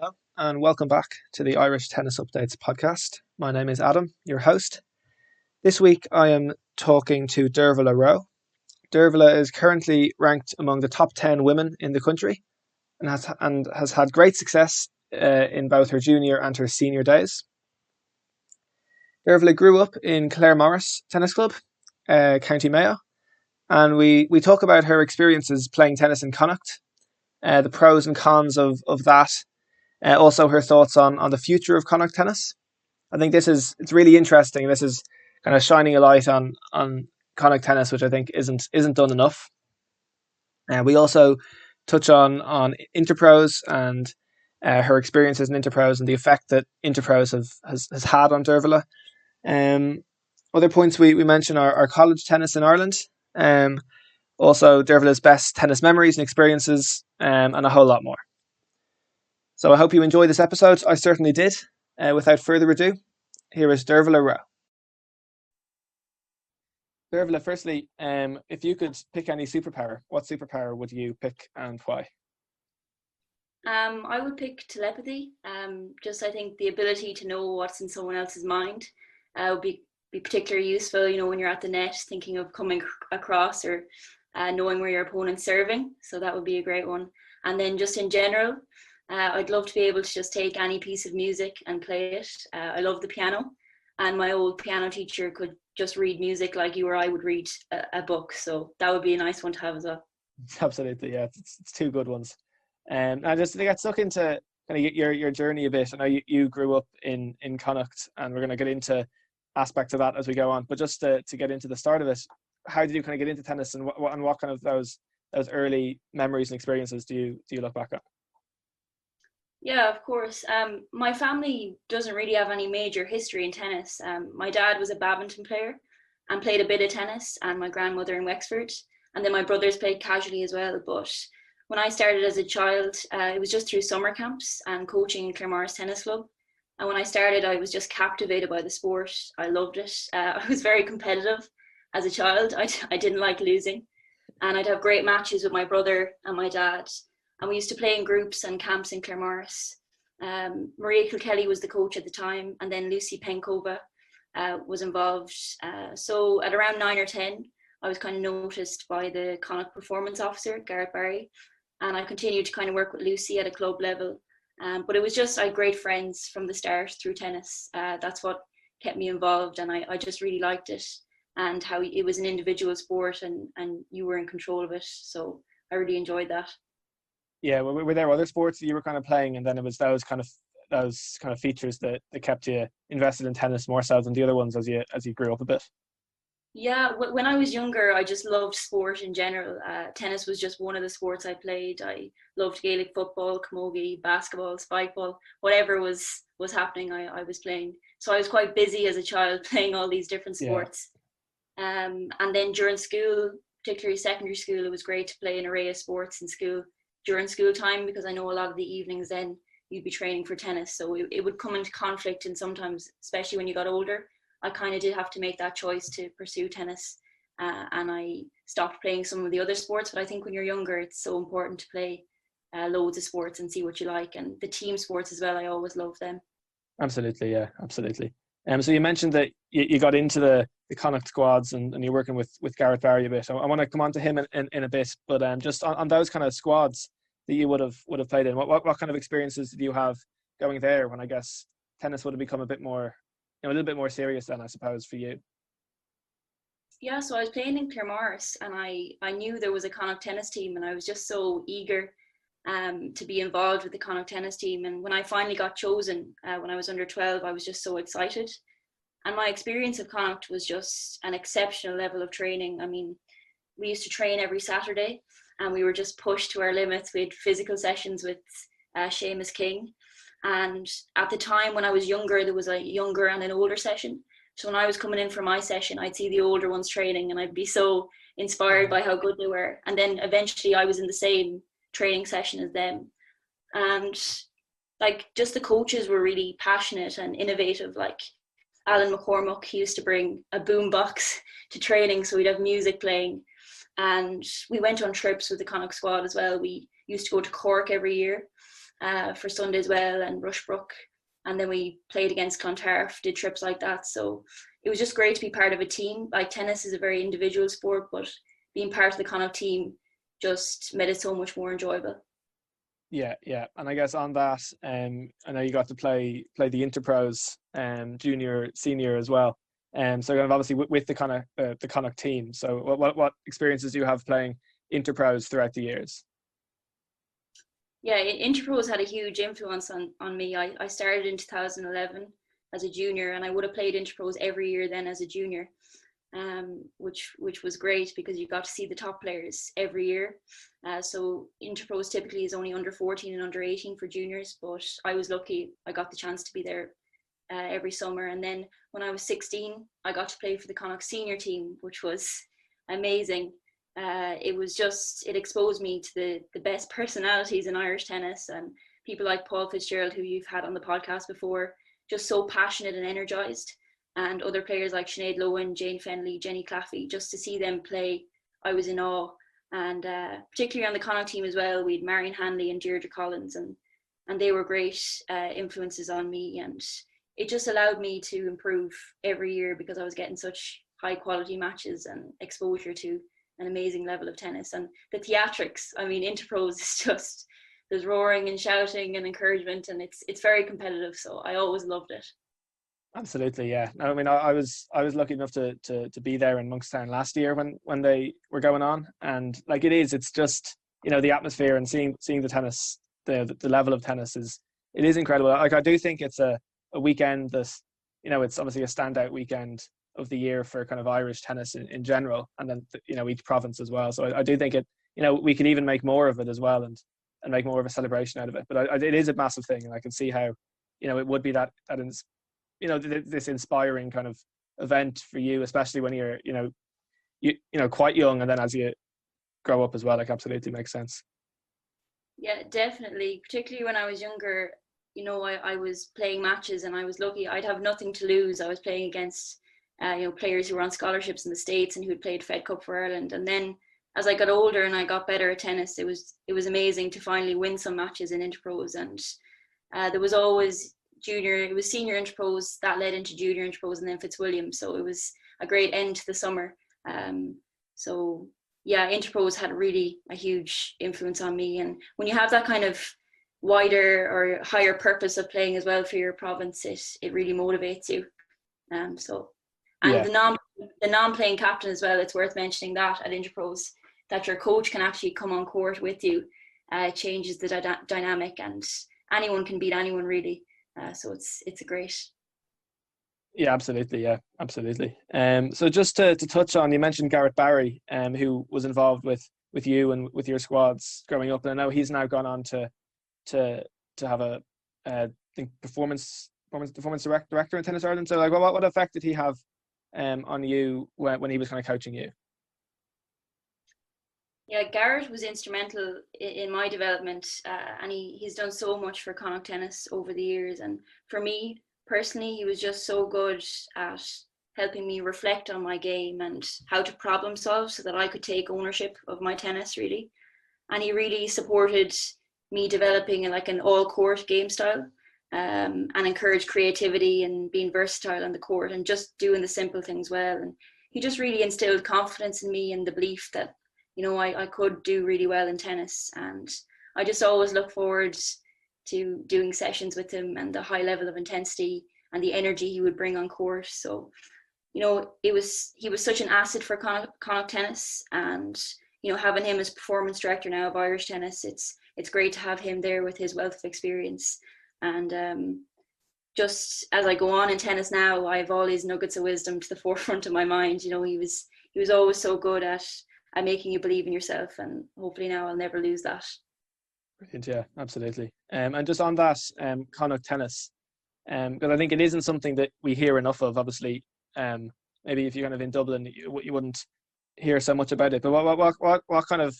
Hello, and welcome back to the Irish Tennis Updates podcast. My name is Adam, your host. This week I am talking to Dearbhaile Roe. Dearbhaile is currently ranked among the top 10 women in the country and has had great success in both her junior and her senior days. Dearbhaile grew up in Claremorris Tennis Club, County Mayo, and we talk about her experiences playing tennis in Connacht, the pros and cons of that. Also, her thoughts on the future of Connacht tennis. I think it's really interesting. This is kind of shining a light on Connacht tennis, which I think isn't done enough. We also touch on Interpros and her experiences in Interpros and the effect that Interpros has had on Dearbhaile. Other points we mention are college tennis in Ireland. Also, Dearbhaile's best tennis memories and experiences, and a whole lot more. So I hope you enjoy this episode. I certainly did. Without further ado, here is Dearbhaile Roe. Dearbhaile, firstly, if you could pick any superpower, what superpower would you pick and why? I would pick telepathy. Just I think the ability to know what's in someone else's mind would be particularly useful. You know, when you're at the net, thinking of coming across or knowing where your opponent's serving. So that would be a great one. And then just in general, I'd love to be able to just take any piece of music and play it. I love the piano, and my old piano teacher could just read music like you or I would read a book. So that would be a nice one to have as well. Absolutely, yeah, it's two good ones. I just to get stuck into kind of your journey a bit. I know you grew up in Connacht, and we're going to get into aspects of that as we go on. But just to get into the start of it, how did you kind of get into tennis, and what kind of those early memories and experiences do you look back at? Yeah, of course. My family doesn't really have any major history in tennis. My dad was a badminton player and played a bit of tennis, and my grandmother in Wexford. And then my brothers played casually as well. But when I started as a child, it was just through summer camps and coaching in Claremorris Tennis Club. And when I started, I was just captivated by the sport. I loved it. I was very competitive as a child. I didn't like losing. And I'd have great matches with my brother and my dad. And we used to play in groups and camps in Claremorris. Maria Kilkelly was the coach at the time, and then Lucy Penkova was involved. So at around 9 or 10, I was kind of noticed by the Connacht performance officer, Gareth Barry, and I continued to kind of work with Lucy at a club level. But it was just, I had great friends from the start through tennis. That's what kept me involved, and I just really liked it, and how it was an individual sport and you were in control of it. So I really enjoyed that. Yeah, were there other sports that you were kind of playing, and then it was those kind of features that kept you invested in tennis more so than the other ones as you grew up a bit? Yeah, when I was younger, I just loved sport in general. Tennis was just one of the sports I played. I loved Gaelic football, camogie, basketball, spikeball, whatever was happening, I was playing. So I was quite busy as a child playing all these different sports. Yeah. And then during school, particularly secondary school, it was great to play an array of sports in school during school time, because I know a lot of the evenings then you'd be training for tennis. So it would come into conflict, and sometimes, especially when you got older, I kind of did have to make that choice to pursue tennis, and I stopped playing some of the other sports. But I think when you're younger, it's so important to play loads of sports and see what you like, and the team sports as well. I always love them. Absolutely, yeah, absolutely. So you mentioned that you got into the Connacht squads, and you're working with Gareth Barry a bit. I want to come on to him in a bit, but just on those kind of squads that you would have played in, what kind of experiences did you have going there, when I guess tennis would have become a bit more, a little bit more serious then, I suppose, for you? Yeah, so I was playing in Claremorris, and I knew there was a Connacht tennis team, and I was just so eager to be involved with the Connacht tennis team. And when I finally got chosen, when I was under 12, I was just so excited. And my experience of Connacht was just an exceptional level of training. I mean, we used to train every Saturday, and we were just pushed to our limits. We had physical sessions with Seamus King. And at the time when I was younger, there was a younger and an older session. So when I was coming in for my session, I'd see the older ones training, and I'd be so inspired by how good they were. And then eventually I was in the same training session as them. And like, just the coaches were really passionate and innovative. Like Alan McCormack, he used to bring a boom box to training, so we'd have music playing. And we went on trips with the Connacht squad as well. We used to go to Cork every year, for Sunday as well, and Rushbrook. And then we played against Clontarf, did trips like that. So it was just great to be part of a team. Like, tennis is a very individual sport, but being part of the Connacht team just made it so much more enjoyable. Yeah, yeah. And I guess on that, I know you got to play the Interpros, junior, senior as well. So kind of obviously with the Connacht team. So what experiences do you have playing Interpros throughout the years? Yeah, Interpros had a huge influence on me. I started in 2011 as a junior, and I would have played Interpros every year then as a junior, which was great because you got to see the top players every year. So Interpros typically is only under 14 and under 18 for juniors, but I was lucky I got the chance to be there every summer. And then when I was 16, I got to play for the Connacht senior team, which was amazing. It exposed me to the best personalities in Irish tennis, and people like Paul Fitzgerald, who you've had on the podcast before, just so passionate and energized, and other players like Sinead Lowen, Jane Fenley, Jenny Claffey. Just to see them play, I was in awe. And particularly on the Connacht team as well, we had Marion Hanley and Deirdre Collins, and they were great influences on me, and it just allowed me to improve every year because I was getting such high quality matches and exposure to an amazing level of tennis. And the theatrics, I mean, Interpros is just, there's roaring and shouting and encouragement, and it's very competitive, so I always loved it. Absolutely, yeah. I mean, I was lucky enough to be there in Monkstown last year when they were going on, and like it's just, you know, the atmosphere and seeing the tennis, the level of tennis is incredible. Like, I do think it's a weekend that, you know, it's obviously a standout weekend of the year for kind of Irish tennis in general, and then, you know, each province as well. So I do think you know, we could even make more of it as well, and make more of a celebration out of it. But it is a massive thing, and I can see how, you know, it would be you know, this inspiring kind of event for you, especially when you're, you know, quite young, and then as you grow up as well. Like, absolutely makes sense. Yeah, definitely. Particularly when I was younger, you know, I was playing matches, and I was lucky. I'd have nothing to lose. I was playing against, you know, players who were on scholarships in the States and who had played Fed Cup for Ireland. And then as I got older and I got better at tennis, it was amazing to finally win some matches in Interpros. And there was always it was senior Interpros that led into junior Interpros, and then Fitzwilliam. So it was a great end to the summer. So yeah, Interpros had really a huge influence on me. And when you have that kind of wider or higher purpose of playing as well for your province, it really motivates you. And Yeah, the non-playing captain as well, it's worth mentioning that at Interpros, that your coach can actually come on court with you, changes the dynamic, and anyone can beat anyone really. So it's a great. yeah, absolutely, yeah, absolutely. So just to touch on, you mentioned Garrett Barry, who was involved with you and with your squads growing up, and I know he's now gone on to have I think performance director in Tennis Ireland. So like, what effect did he have on you when he was kind of coaching you? Yeah, Garrett was instrumental in my development, and he's done so much for Connacht tennis over the years. And for me personally, he was just so good at helping me reflect on my game and how to problem solve so that I could take ownership of my tennis, really. And he really supported me developing an all-court game style, and encouraged creativity and being versatile on the court and just doing the simple things well. And he just really instilled confidence in me and the belief that, you know, I could do really well in tennis. And I just always look forward to doing sessions with him, and the high level of intensity and the energy he would bring on court. So, you know, he was such an asset for Connacht tennis. And, you know, having him as performance director now of Irish tennis, it's great to have him there with his wealth of experience. And just as I go on in tennis now, I have all these nuggets of wisdom to the forefront of my mind. You know, he was always so good at making you believe in yourself, and hopefully now I'll never lose that. Brilliant, yeah, absolutely. And just on that, Connacht tennis, because I think it isn't something that we hear enough of. Obviously, maybe if you're kind of in Dublin, you wouldn't hear so much about it. But what kind of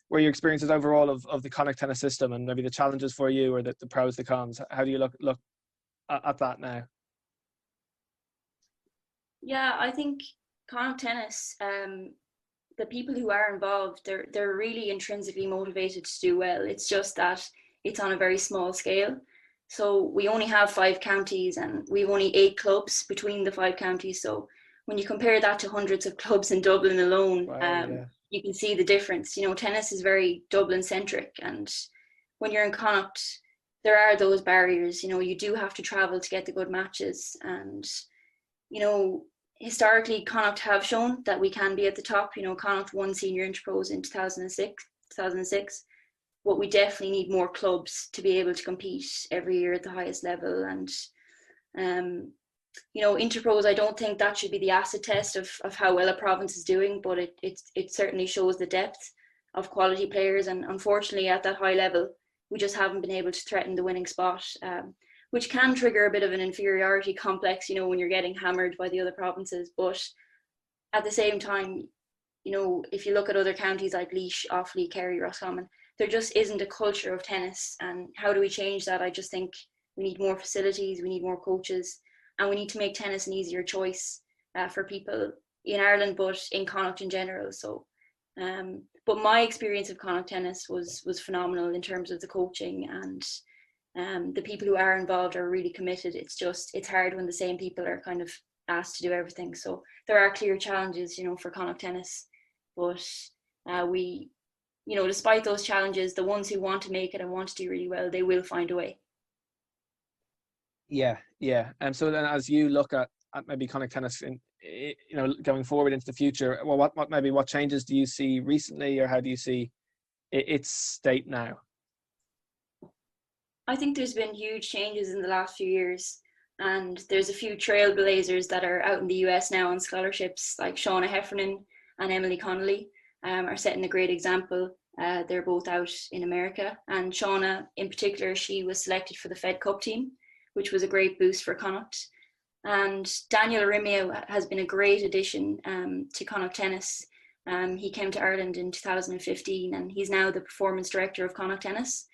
were your experiences overall of the Connacht tennis system, and maybe the challenges for you, or the pros, the cons? How do you look at that now? Yeah, I think Connacht tennis, the people who are involved, they're really intrinsically motivated to do well. It's just that it's on a very small scale. So we only have 5 counties and we've only 8 clubs between the 5 counties. So when you compare that to hundreds of clubs in Dublin alone, Wow, yeah. you can see the difference. You know, tennis is very Dublin centric, and when you're in Connacht, there are those barriers. You know, you do have to travel to get the good matches, and you know, historically Connacht have shown that we can be at the top. You know, Connacht won senior Interpros in 2006, but we definitely need more clubs to be able to compete every year at the highest level. And you know, Interpros, I don't think that should be the acid test of how well a province is doing, but it certainly shows the depth of quality players. And unfortunately, at that high level, we just haven't been able to threaten the winning spot, which can trigger a bit of an inferiority complex, you know, when you're getting hammered by the other provinces. But at the same time, you know, if you look at other counties like Laois, Offaly, Kerry, Roscommon, there just isn't a culture of tennis. And how do we change that? I just think we need more facilities, we need more coaches, and we need to make tennis an easier choice for people in Ireland, but in Connacht in general. So, but my experience of Connacht tennis was phenomenal in terms of the coaching, and the people who are involved are really committed. It's hard when the same people are kind of asked to do everything. So there are clear challenges, you know, for Connacht tennis, but we, you know, despite those challenges, the ones who want to make it and want to do really well, they will find a way. Yeah, yeah. And so then, as you look at maybe Connacht tennis, you know, going forward into the future, well, what changes do you see recently, or how do you see its state now? I think there's been huge changes in the last few years, and there's a few trailblazers that are out in the US now on scholarships, like Shauna Heffernan and Emily Connolly are setting a great example. They're both out in America, and Shauna in particular, she was selected for the Fed Cup team, which was a great boost for Connacht. And Daniel Arimio has been a great addition to Connacht tennis. He came to Ireland in 2015, and he's now the performance director of Connacht tennis.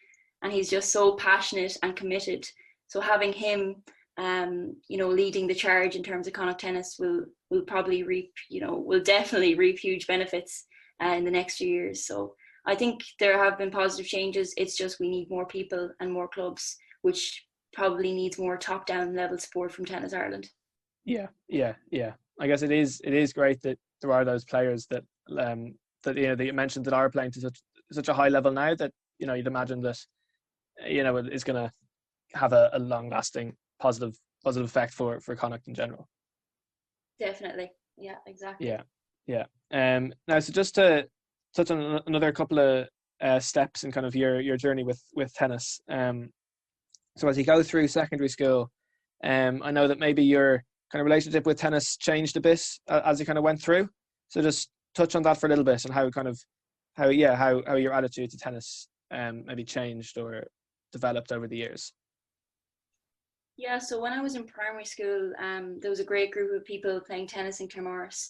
And he's just so passionate and committed. So having him, you know, leading the charge in terms of Connacht tennis will probably reap, you know, will definitely reap huge benefits in the next few years. So I think there have been positive changes. It's just we need more people and more clubs, which probably needs more top-down level support from Tennis Ireland. Yeah. I guess it is great that there are those players that that you know that you mentioned that are playing to such a high level now that, you know, you'd imagine that, you know, it is going to have a long-lasting positive effect for Connacht in general. Definitely, yeah, exactly. Yeah. Now, so just to touch on another couple of steps in kind of your journey with tennis. So as you go through secondary school, I know that maybe your kind of relationship with tennis changed a bit as you kind of went through. So just touch on that for a little bit, and how your attitude to tennis maybe changed or developed over the years. Yeah, so when I was in primary school, there was a great group of people playing tennis in Claremorris.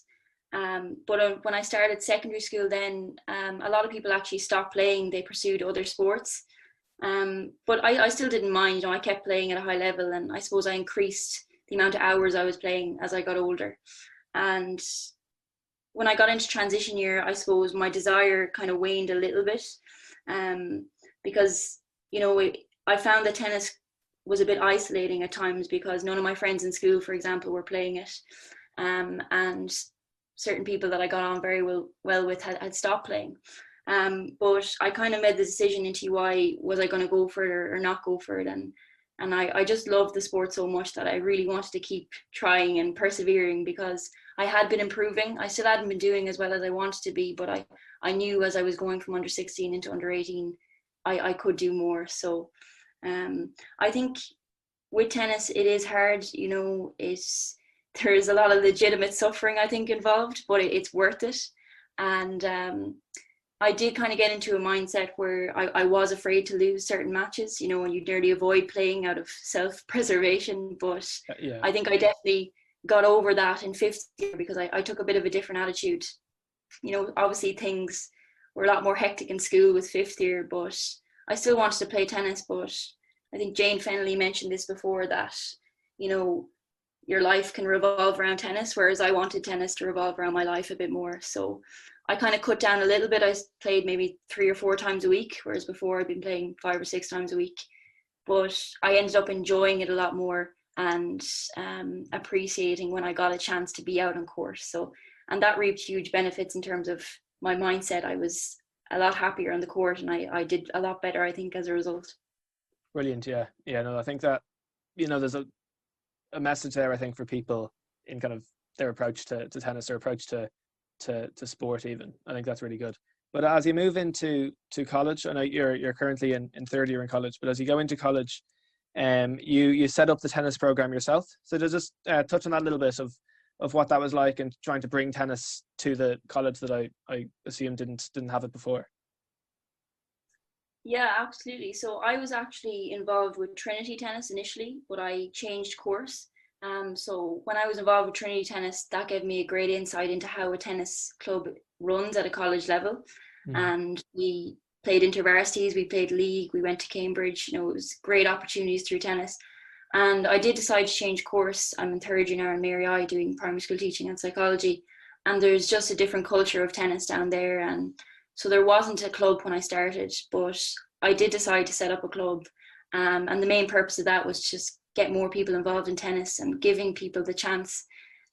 But when I started secondary school, then a lot of people actually stopped playing. They pursued other sports. But I still didn't mind, you know, I kept playing at a high level, and I suppose I increased the amount of hours I was playing as I got older. And when I got into transition year, I suppose my desire kind of waned a little bit, because, you know, I found that tennis was a bit isolating at times because none of my friends in school, for example, were playing it. And certain people that I got on very well with had stopped playing. But I kind of made the decision into why was I going to go for it or not go for it. And I just loved the sport so much that I really wanted to keep trying and persevering, because I had been improving. I still hadn't been doing as well as I wanted to be, but I knew as I was going from under 16 into under 18, I could do more. So I think with tennis, it is hard, you know, there's a lot of legitimate suffering, I think, involved, but it's worth it. And I did kind of get into a mindset where I was afraid to lose certain matches, you know, and you nearly avoid playing out of self-preservation. But yeah. I think I definitely got over that in fifth year because I took a bit of a different attitude. You know, obviously things were a lot more hectic in school with fifth year, but I still wanted to play tennis. But I think Jane Fennelly mentioned this before, that, you know, your life can revolve around tennis, whereas I wanted tennis to revolve around my life a bit more. So I kind of cut down a little bit. I played maybe 3 or 4 times a week, whereas before I'd been playing 5 or 6 times a week. But I ended up enjoying it a lot more and appreciating when I got a chance to be out on court. So, and that reaped huge benefits in terms of my mindset. I was a lot happier on the court, and I did a lot better, I think, as a result. Brilliant. Yeah. No, I think that, there's a message there, I think, for people in kind of their approach to tennis, their approach to sport even. I think that's really good. But as you move into college, I know you're currently in third year in college, but as you go into college, you set up the tennis program yourself. So just touch on that a little bit of what that was like and trying to bring tennis to the college that I assume didn't have it before. Yeah, absolutely. So I was actually involved with Trinity Tennis initially, but I changed course. So when I was involved with Trinity Tennis, that gave me a great insight into how a tennis club runs at a college level. And we played intervarsities, we played league, we went to Cambridge. It was great opportunities through tennis. And I did decide to change course. I'm in third year now in Mary I doing primary school teaching and psychology. And there's just a different culture of tennis down there. And so there wasn't a club when I started, but I did decide to set up a club. And the main purpose of that was just get more people involved in tennis and giving people the chance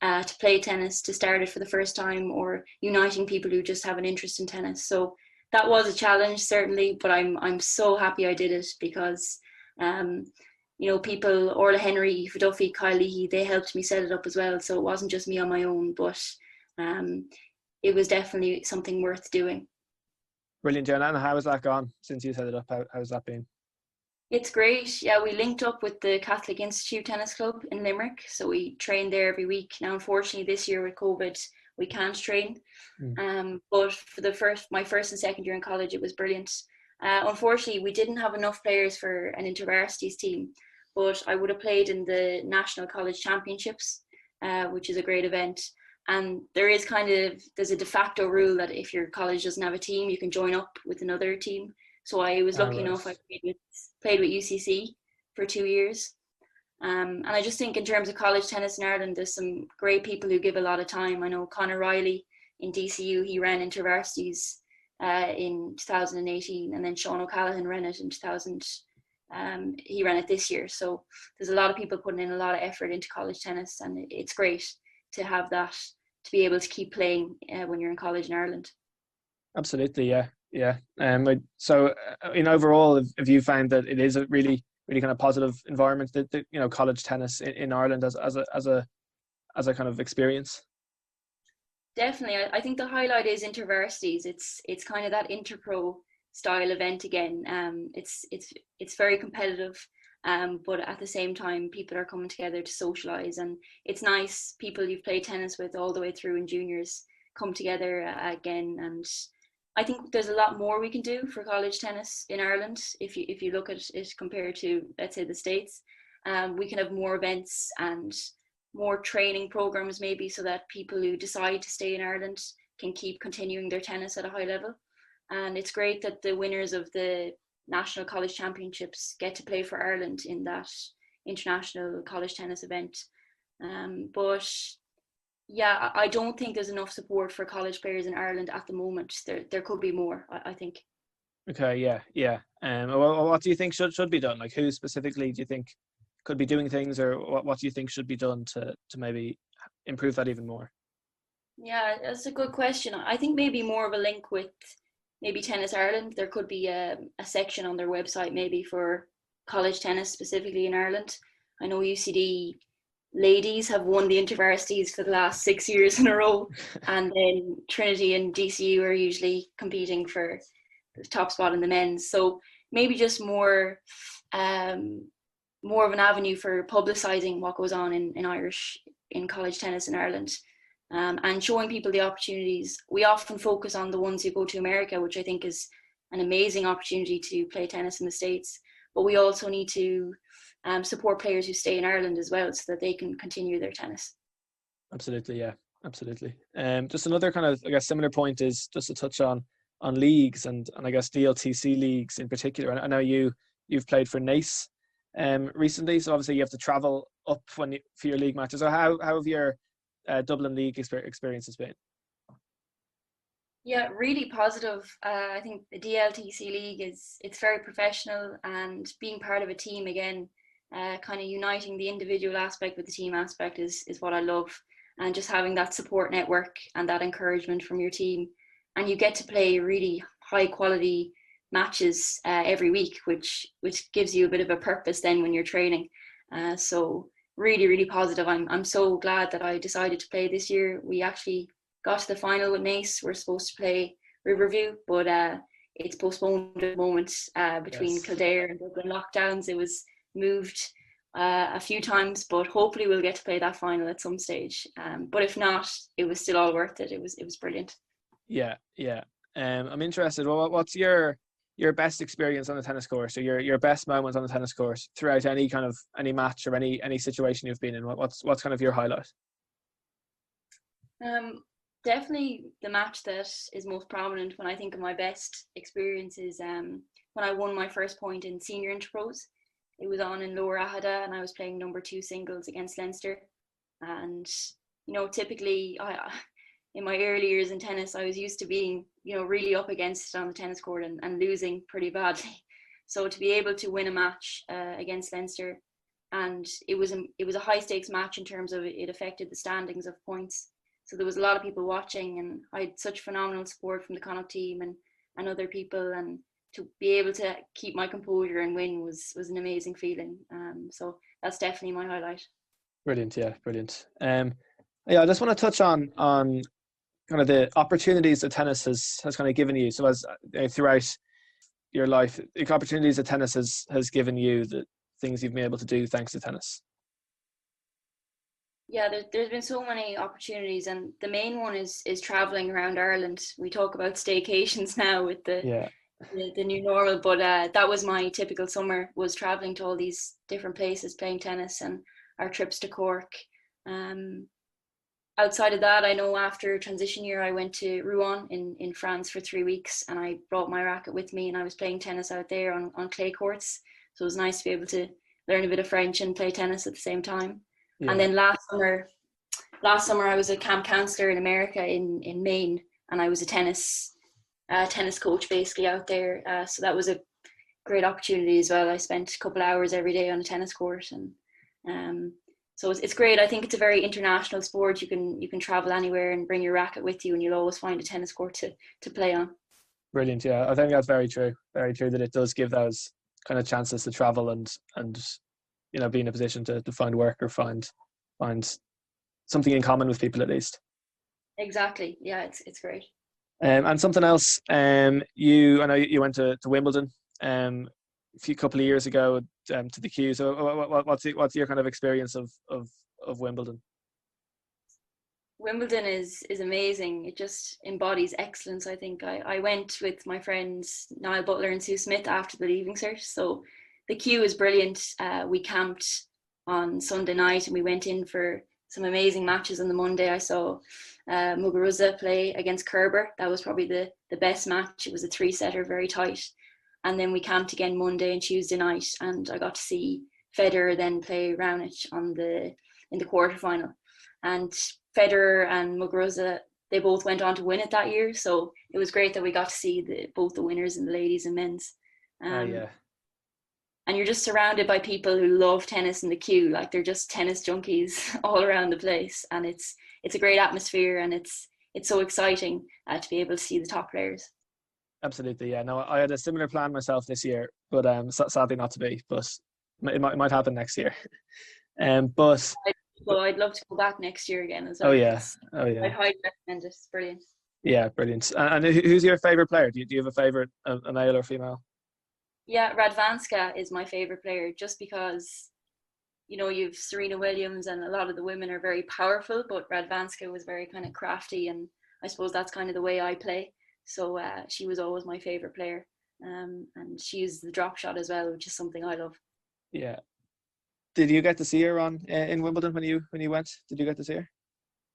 to play tennis, to start it for the first time, or uniting people who just have an interest in tennis. So that was a challenge, certainly, but I'm so happy I did it because, people, Orla Henry, Aoife Duffy, Kyle Leahy, they helped me set it up as well. So it wasn't just me on my own, but it was definitely something worth doing. Brilliant, Jenna. And how has that gone since you set it up? How's that been? It's great. Yeah, we linked up with the Catholic Institute Tennis Club in Limerick. So we train there every week. Now, unfortunately, this year with COVID, we can't train. But for my first and second year in college, it was brilliant. Unfortunately, we didn't have enough players for an intervarsities team, but I would have played in the National College Championships, which is a great event. And there's a de facto rule that if your college doesn't have a team, you can join up with another team. So I was lucky enough, I played with UCC for 2 years. And I just think in terms of college tennis in Ireland, there's some great people who give a lot of time. I know Conor Riley in DCU, he ran intervarsities in 2018, and then Sean O'Callaghan ran it in 2000. He ran it this year. So there's a lot of people putting in a lot of effort into college tennis, and it's great to have that, to be able to keep playing when you're in college in Ireland. Absolutely, yeah. So overall, have you found that it is a really kind of positive environment, that college tennis in Ireland as a kind of experience? Definitely, I think the highlight is intervarsities. It's kind of that Interpro style event again. It's very competitive, but at the same time, people are coming together to socialise, and it's nice. People you've played tennis with all the way through in juniors come together again, and I think there's a lot more we can do for college tennis in Ireland. If you look at it compared to, let's say, the States, we can have more events and more training programs maybe, so that people who decide to stay in Ireland can keep continuing their tennis at a high level. And it's great that the winners of the National College Championships get to play for Ireland in that international college tennis event. But yeah, I don't think there's enough support for college players in Ireland at the moment. There could be more, I think. Okay, yeah. Well, what do you think should be done? Like, who specifically do you think could be doing things, or what do you think should be done to maybe improve that even more? Yeah, that's a good question. I think maybe more of a link with maybe Tennis Ireland. There could be a section on their website maybe for college tennis specifically in Ireland. I know UCD ladies have won the intervarsities for the last 6 years in a row, and then Trinity and DCU are usually competing for the top spot in the men's. So maybe just more of an avenue for publicising what goes on in college tennis in Ireland, and showing people the opportunities. We often focus on the ones who go to America, which I think is an amazing opportunity to play tennis in the States, but we also need to support players who stay in Ireland as well, so that they can continue their tennis. Absolutely, yeah, absolutely. Just another kind of, I guess, similar point is just to touch on leagues and I guess DLTC leagues in particular. I know you've played for Nace recently, so obviously you have to travel up for your league matches. So how have your Dublin league experiences been? Yeah, really positive. I think the DLTC league it's very professional, and being part of a team again, kind of uniting the individual aspect with the team aspect is what I love, and just having that support network and that encouragement from your team, and you get to play really high quality matches every week, which gives you a bit of a purpose then when you're training. So really positive. I'm so glad that I decided to play this year. We actually got to the final with Nace. We're supposed to play Riverview, but it's postponed at the moment between Yes. Kildare and Dublin lockdowns. It was moved a few times, but hopefully we'll get to play that final at some stage. But if not, it was still all worth it. It was brilliant. Yeah, yeah. I'm interested. Well, what's your best experience on the tennis course, or your best moment on the tennis course throughout any match or any situation you've been in? What's kind of your highlight? Um, Definitely the match that is most prominent when I think of my best experiences. When I won my first point in senior Interpros. It was on in Lower Ahada, and I was playing number 2 singles against Leinster. And typically, in my early years in tennis, I was used to being really up against it on the tennis court and losing pretty badly. So to be able to win a match against Leinster, and it was a high stakes match in terms of it affected the standings of points. So there was a lot of people watching, and I had such phenomenal support from the Connacht team and other people, and to be able to keep my composure and win was an amazing feeling. So that's definitely my highlight. Brilliant, yeah, brilliant. Yeah, I just want to touch on kind of the opportunities that tennis has kind of given you. So as throughout your life, the opportunities that tennis has given you, the things you've been able to do thanks to tennis. Yeah, there's been so many opportunities, and the main one is traveling around Ireland. We talk about staycations now with Yeah, the new normal, but that was my typical summer, was traveling to all these different places playing tennis, and our trips to Cork. Um, Outside of that, I know after transition year, I went to Rouen in France for 3 weeks, and I brought my racket with me, and I was playing tennis out there on clay courts. So it was nice to be able to learn a bit of French and play tennis at the same time. And yeah. then last summer I was a camp counselor in America in Maine, and I was a tennis coach basically out there. So that was a great opportunity as well. I spent a couple of hours every day on a tennis court, and um, so it's great. I think it's a very international sport. You can travel anywhere and bring your racket with you, and you'll always find a tennis court to play on. Brilliant, yeah. I think that's very true. Very true that it does give those kind of chances to travel and be in a position to find work or find something in common with people at least. Exactly. Yeah, it's great. And something else, I know you went to Wimbledon a few couple of years ago to the Q. So what's your kind of experience of Wimbledon? Wimbledon is amazing. It just embodies excellence. I think I went with my friends Niall Butler and Sue Smith after the leaving cert. So the queue is brilliant. We camped on Sunday night, and we went in for some amazing matches on the Monday. I saw Muguruza play against Kerber. That was probably the best match. It was a 3-setter, very tight. And then we camped again Monday and Tuesday night, and I got to see Federer then play Raonic in the quarterfinal. And Federer and Muguruza, they both went on to win it that year. So it was great that we got to see both the winners in the ladies and men's. Yeah. And you're just surrounded by people who love tennis in the queue. Like, they're just tennis junkies all around the place. And it's a great atmosphere, and it's so exciting to be able to see the top players. Absolutely, yeah. No, I had a similar plan myself this year, but sadly not to be. But it might happen next year. But So I'd love to go back next year again as oh well. yeah, I'd highly recommend it. It's brilliant. yeah, brilliant. And who's your favorite player? Do you have a favorite, a male or female? Yeah, Radwanska is my favorite player, just because you've Serena Williams, and a lot of the women are very powerful, but Radwanska was very kind of crafty, and I suppose that's kind of the way I play. So she was always my favorite player, and she used the drop shot as well, which is something I love. Yeah. Did you get to see her in Wimbledon when you went? Did you get to see her?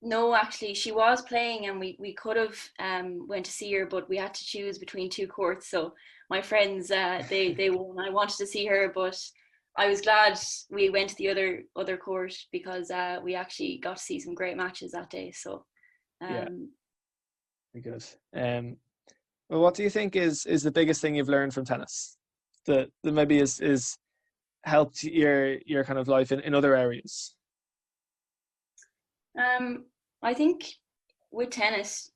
No, actually, she was playing, and we could have went to see her, but we had to choose between two courts. So my friends, they won. I wanted to see her, but I was glad we went to the other court, because we actually got to see some great matches that day. So Yeah. Very good. Well, what do you think is the biggest thing you've learned from tennis that maybe is helped your kind of life in other areas? I think with tennis,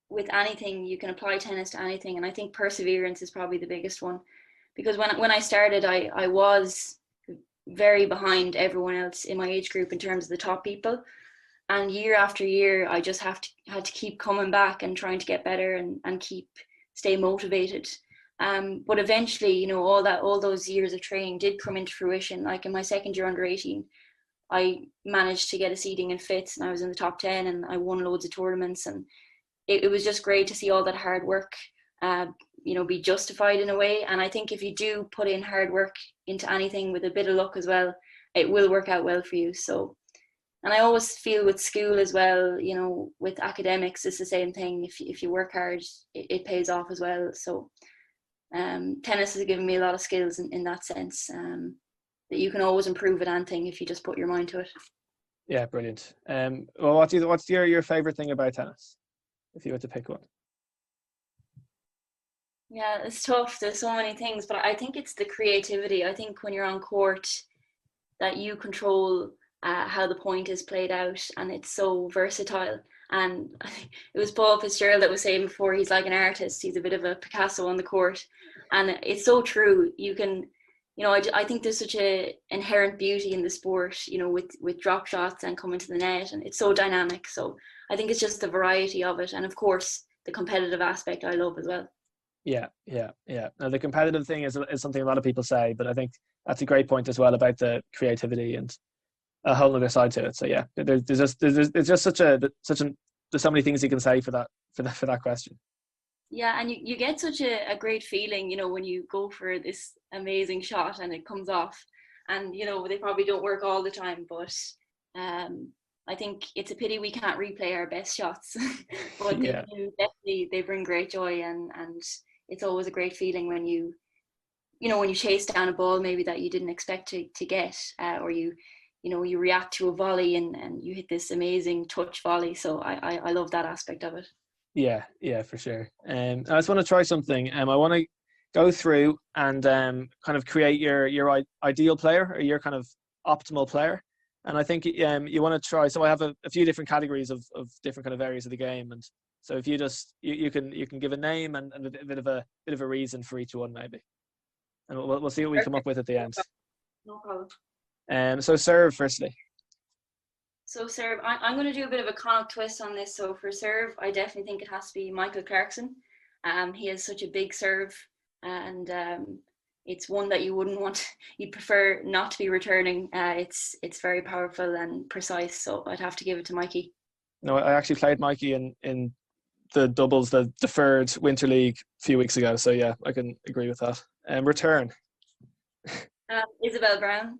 with anything, you can apply tennis to anything, and I think perseverance is probably the biggest one, because when I started, I was very behind everyone else in my age group in terms of the top people, and year after year I just had to keep coming back and trying to get better and keep stay motivated. But eventually, all those years of training did come into fruition. Like in my second year under 18, I managed to get a seeding in fifths, and I was in the top 10, and I won loads of tournaments, and it was just great to see all that hard work be justified in a way. And I think if you do put in hard work into anything with a bit of luck as well, it will work out well for you. So, and I always feel with school as well, with academics, it's the same thing. If you work hard, it pays off as well. So tennis has given me a lot of skills in that sense, that you can always improve at anything if you just put your mind to it. Yeah, brilliant. Well, what's your favorite thing about tennis, if you were to pick one? Yeah, it's tough. There's so many things, but I think it's the creativity. I think when you're on court, that you control how the point is played out, and it's so versatile. And I think it was Paul Fitzgerald that was saying before, he's like an artist. He's a bit of a Picasso on the court, and it's so true. You can, I think there's such a inherent beauty in the sport, with drop shots and coming to the net, and it's so dynamic. So I think it's just the variety of it, and of course the competitive aspect I love as well. Yeah. Now, the competitive thing is something a lot of people say, but I think that's a great point as well about the creativity and a whole other side to it. So yeah, there's just there's so many things you can say for that question. Yeah, and you get such a great feeling, when you go for this amazing shot and it comes off, and they probably don't work all the time, but I think it's a pity we can't replay our best shots. But Yeah. they bring great joy, and it's always a great feeling when when you chase down a ball maybe that you didn't expect to get, or you react to a volley and you hit this amazing touch volley. So I love that aspect of it. Yeah, for sure. I just want to try something. I want to go through and kind of create your ideal player, or your kind of optimal player. And I think you want to try. So I have a few different categories of different kind of areas of the game, and so if you just you can give a name and a bit of a reason for each one maybe, and we'll see what we come up with at the end. No problem. So serve firstly. So serve, I'm going to do a bit of a Connacht twist on this. So for serve, I definitely think it has to be Michael Clarkson. He has such a big serve, and it's one that you'd prefer not to be returning. It's very powerful and precise. So I'd have to give it to Mikey. No, I actually played Mikey in the doubles, the deferred Winter League a few weeks ago. So yeah, I can agree with that. Return. Isabel Brown.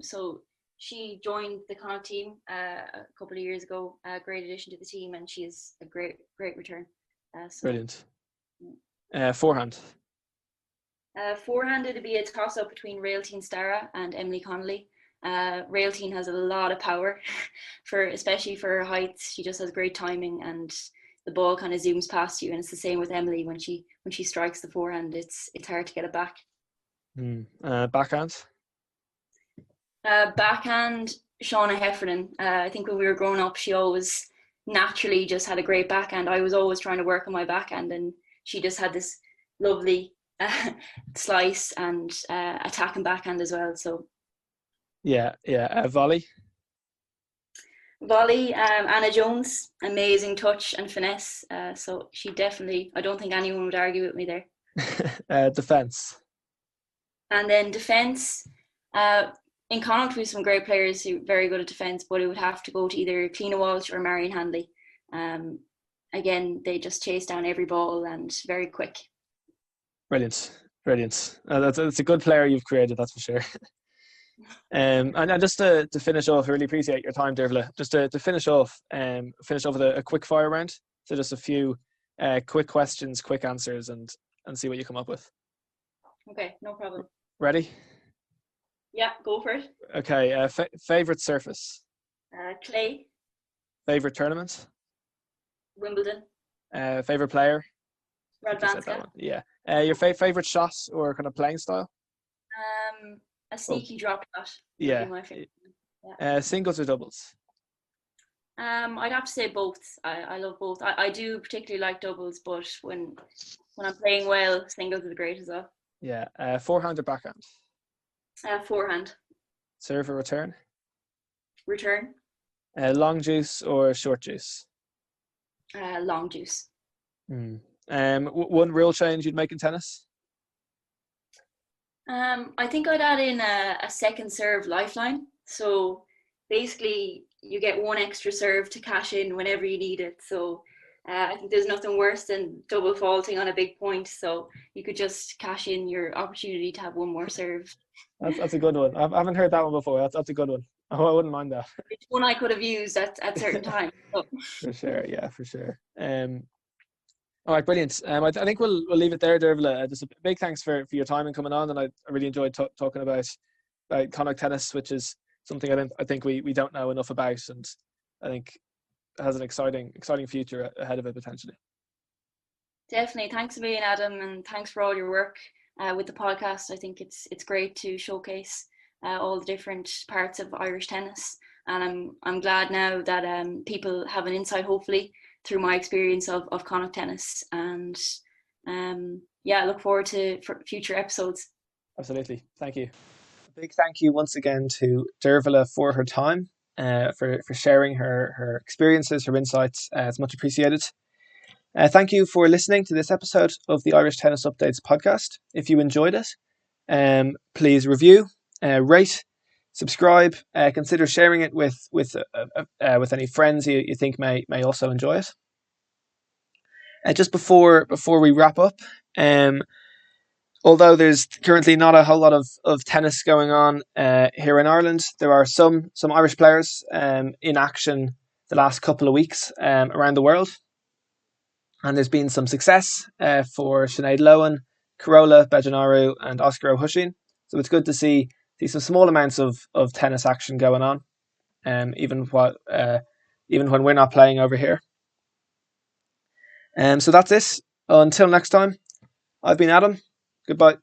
So she joined the Connacht team a couple of years ago. A great addition to the team, and she is a great return. Brilliant. Forehand. Forehand, it'd be a toss-up between Railteen Stara and Emily Connolly. Railteen has a lot of power, especially for her height. She just has great timing, and the ball kind of zooms past you. And it's the same with Emily when she strikes the forehand. It's hard to get it back. Backhand. Backhand, Shauna Heffernan. I think when we were growing up, she always naturally just had a great backhand. I was always trying to work on my backhand, and she just had this lovely slice and attack and backhand as well. So yeah. Volley. Anna Jones, amazing touch and finesse. So she definitely, I don't think anyone would argue with me there. Defense. And then defense, in Connacht we have some great players who are very good at defense, but it would have to go to either Cliona Walsh or Marion Handley. Again, they just chase down every ball and very quick. Brilliant. That's a good player you've created, that's for sure. And just to finish off, I really appreciate your time, Dearbhaile. Just to finish off with a quick fire round. So just a few quick questions, quick answers, and see what you come up with. Okay, no problem. Ready? Yeah, go for it. Okay. Favorite surface? Clay. Favorite tournament? Wimbledon. Favorite player? I think you said that Radwanska. one. Yeah. Your favorite shot or kind of playing style? A Well, sneaky drop shot would be yeah. my favorite. Yeah. Singles or doubles? I'd have to say both. I love both. I do particularly like doubles, but when I'm playing well, singles is great as well. Yeah. Forehand or backhand? Forehand. Serve or return? Return. Long juice or short juice? Long juice. One rule change you'd make in tennis? I think I'd add in a second serve lifeline. So basically, you get one extra serve to cash in whenever you need it. So I think there's nothing worse than double faulting on a big point. So you could just cash in your opportunity to have one more serve. That's a good one. I haven't heard that one before. That's a good one. Oh, I wouldn't mind that. It's one I could have used at certain times. So. For sure, yeah, for sure. All right, brilliant. I think we'll leave it there, Dearbhaile. Just a big thanks for your time and coming on, and I really enjoyed talking about Connacht tennis, which is something I think we don't know enough about, and I think has an exciting future ahead of it potentially. Definitely, thanks a million, Adam, and thanks for all your work with the podcast. I think it's great to showcase all the different parts of Irish tennis, and I'm glad now that people have an insight, hopefully, through my experience of Connacht tennis. And I look forward to future episodes. Absolutely. Thank you. A big thank you once again to Dearbhaile for her time, for sharing her experiences, her insights. It's much appreciated. Thank you for listening to this episode of the Irish Tennis Updates podcast. If you enjoyed it, please review, rate, subscribe, consider sharing it with any friends you think may also enjoy it. Just before we wrap up, although there's currently not a whole lot of tennis going on here in Ireland, there are some Irish players in action the last couple of weeks around the world, and there's been some success for Sinead Lohan, Carola Bejonaru, and Oscar O'Husheen. So it's good to see some small amounts of tennis action going on, even when we're not playing over here. So that's it. Until next time, I've been Adam. Goodbye.